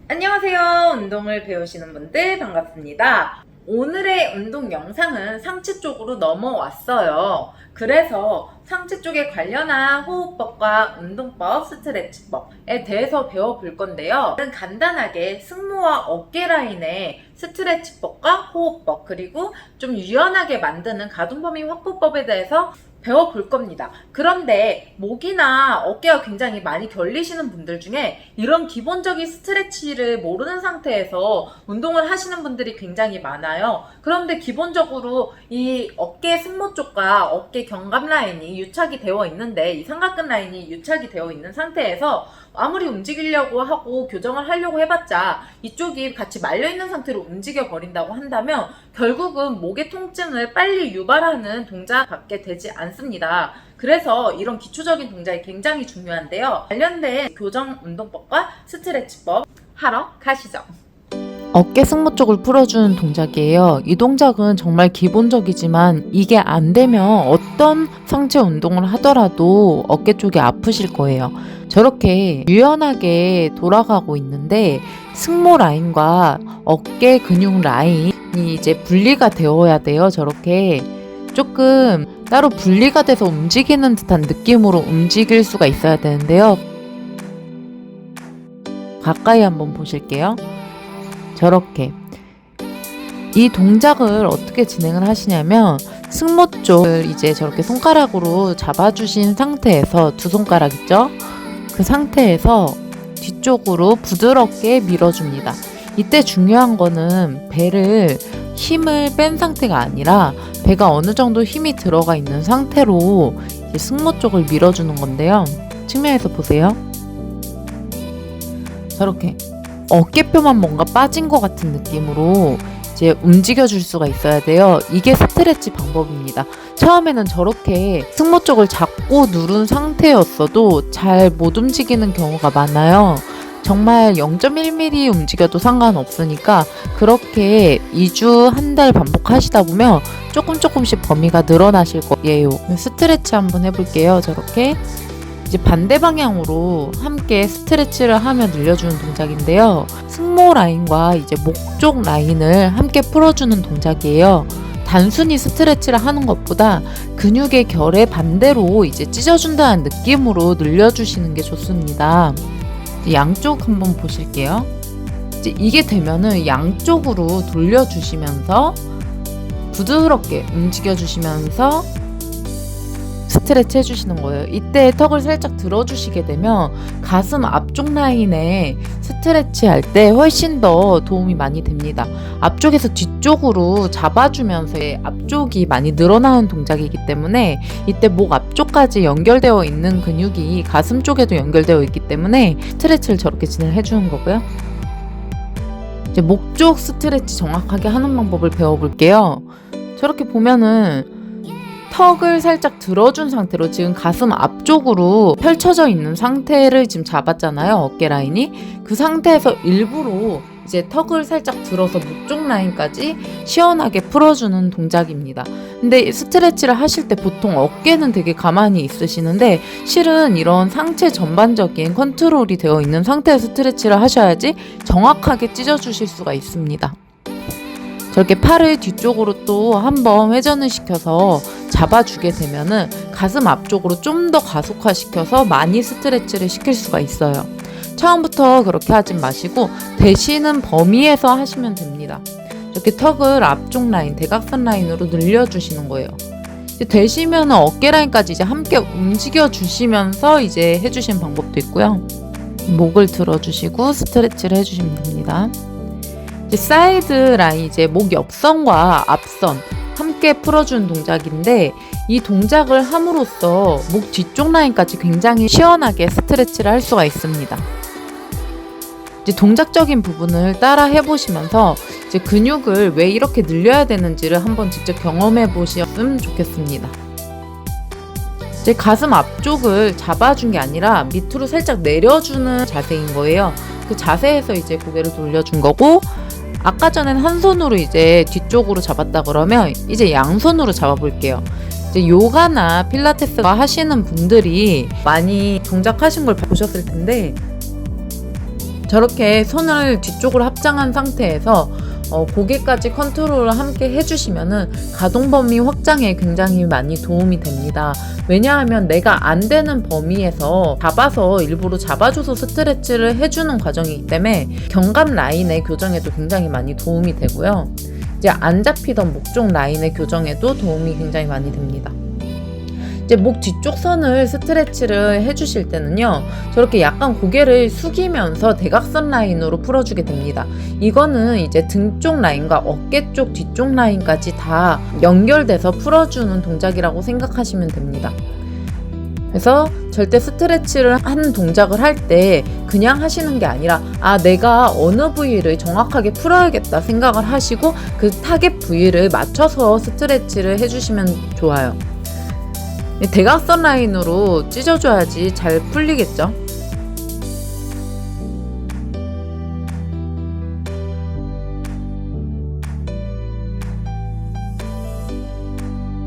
안녕하세요. 운동을 배우시는 분들 반갑습니다. 오늘의 운동 영상은 상체 쪽으로 넘어왔어요. 그래서 상체 쪽에 관련한 호흡법과 운동법, 스트레치법에 대해서 배워볼 건데요. 간단하게 승모와 어깨 라인의 스트레치법과 호흡법, 그리고 좀 유연하게 만드는 가동 범위 확보법에 대해서 배워볼 겁니다. 그런데 목이나 어깨가 굉장히 많이 결리시는 분들 중에 이런 기본적인 스트레치를 모르는 상태에서 운동을 하시는 분들이 굉장히 많아요. 그런데 기본적으로 이 어깨 승모 쪽과 어깨 견갑 라인이 유착이 되어 있는데, 이 삼각근 라인이 유착이 되어 있는 상태에서 아무리 움직이려고 하고 교정을 하려고 해봤자 이쪽이 같이 말려있는 상태로 움직여 버린다고 한다면 결국은 목의 통증을 빨리 유발하는 동작밖에 되지 않습니다. 그래서 이런 기초적인 동작이 굉장히 중요한데요. 관련된 교정 운동법과 스트레치법 하러 가시죠. 어깨 승모 쪽을 풀어주는 동작이에요. 이 동작은 정말 기본적이지만 이게 안 되면 어떤 상체 운동을 하더라도 어깨 쪽이 아프실 거예요. 저렇게 유연하게 돌아가고 있는데 승모 라인과 어깨 근육 라인이 이제 분리가 되어야 돼요. 저렇게 조금 따로 분리가 돼서 움직이는 듯한 느낌으로 움직일 수가 있어야 되는데요. 가까이 한번 보실게요. 저렇게 이 동작을 어떻게 진행을 하시냐면 승모 쪽을 이제 저렇게 손가락으로 잡아주신 상태에서, 두 손가락 있죠? 그 상태에서 뒤쪽으로 부드럽게 밀어줍니다. 이때 중요한 거는 배를 힘을 뺀 상태가 아니라 배가 어느 정도 힘이 들어가 있는 상태로 이제 승모 쪽을 밀어주는 건데요. 측면에서 보세요. 저렇게 어깨뼈만 뭔가 빠진 것 같은 느낌으로 이제 움직여줄 수가 있어야 돼요. 이게 스트레치 방법입니다. 처음에는 저렇게 승모 쪽을 잡고 누른 상태였어도 잘 못 움직이는 경우가 많아요. 정말 0.1mm 움직여도 상관없으니까 그렇게 2주, 한 달 반복하시다 보면 조금씩 범위가 늘어나실 거예요. 스트레치 한번 해볼게요. 저렇게 이제 반대 방향으로 함께 스트레치를 하며 늘려주는 동작인데요. 승모 라인과 이제 목 쪽 라인을 함께 풀어주는 동작이에요. 단순히 스트레치를 하는 것보다 근육의 결의 반대로 이제 찢어준다는 느낌으로 늘려주시는 게 좋습니다. 양쪽 한번 보실게요. 이제 이게 되면은 양쪽으로 돌려주시면서 부드럽게 움직여주시면서 스트레치 해주시는 거예요. 이때 턱을 살짝 들어주시게 되면 가슴 앞쪽 라인에 스트레치 할 때 훨씬 더 도움이 많이 됩니다. 앞쪽에서 뒤쪽으로 잡아주면서 앞쪽이 많이 늘어나는 동작이기 때문에 이때 목 앞쪽까지 연결되어 있는 근육이 가슴 쪽에도 연결되어 있기 때문에 스트레치를 저렇게 진행해 주는 거고요. 이제 목 쪽 스트레치 정확하게 하는 방법을 배워볼게요. 저렇게 보면은 턱을 살짝 들어준 상태로 지금 가슴 앞쪽으로 펼쳐져 있는 상태를 지금 잡았잖아요. 어깨 라인이. 그 상태에서 일부러 이제 턱을 살짝 들어서 목 쪽 라인까지 시원하게 풀어주는 동작입니다. 근데 스트레치를 하실 때 보통 어깨는 되게 가만히 있으시는데 실은 이런 상체 전반적인 컨트롤이 되어 있는 상태에서 스트레치를 하셔야지 정확하게 찢어주실 수가 있습니다. 저렇게 팔을 뒤쪽으로 또 한번 회전을 시켜서 잡아주게 되면은 가슴 앞쪽으로 좀 더 가속화시켜서 많이 스트레치를 시킬 수가 있어요. 처음부터 그렇게 하진 마시고 되시는 범위에서 하시면 됩니다. 이렇게 턱을 앞쪽 라인, 대각선 라인으로 늘려주시는 거예요. 이제 되시면 어깨 라인까지 이제 함께 움직여 주시면서 이제 해주시는 방법도 있고요. 목을 들어주시고 스트레치를 해주시면 됩니다. 이제 사이드 라인, 이제 목 옆선과 앞선 함께 풀어주는 동작인데 이 동작을 함으로써 목 뒤쪽 라인까지 굉장히 시원하게 스트레치를 할 수가 있습니다. 이제 동작적인 부분을 따라 해보시면서 이제 근육을 왜 이렇게 늘려야 되는지를 한번 직접 경험해 보셨으면 좋겠습니다. 이제 가슴 앞쪽을 잡아준 게 아니라 밑으로 살짝 내려주는 자세인 거예요. 그 자세에서 이제 고개를 돌려준 거고, 아까 전엔 한 손으로 이제 뒤쪽으로 잡았다 그러면 이제 양손으로 잡아볼게요. 이제 요가나 필라테스가 하시는 분들이 많이 동작하신 걸 보셨을 텐데 저렇게 손을 뒤쪽으로 합장한 상태에서 고개까지 컨트롤을 함께 해주시면은 가동 범위 확장에 굉장히 많이 도움이 됩니다. 왜냐하면 내가 안 되는 범위에서 잡아서 일부러 잡아줘서 스트레치를 해주는 과정이기 때문에 견갑 라인의 교정에도 굉장히 많이 도움이 되고요. 이제 안 잡히던 목 쪽 라인의 교정에도 도움이 굉장히 많이 됩니다. 이제 목 뒤쪽 선을 스트레치를 해주실 때는요, 저렇게 약간 고개를 숙이면서 대각선 라인으로 풀어주게 됩니다. 이거는 이제 등 쪽 라인과 어깨 쪽 뒤쪽 라인까지 다 연결돼서 풀어주는 동작이라고 생각하시면 됩니다. 그래서 절대 스트레치를 하는 동작을 할 때 그냥 하시는 게 아니라 내가 어느 부위를 정확하게 풀어야겠다 생각을 하시고 그 타겟 부위를 맞춰서 스트레치를 해주시면 좋아요. 대각선 라인으로 찢어줘야지 잘 풀리겠죠.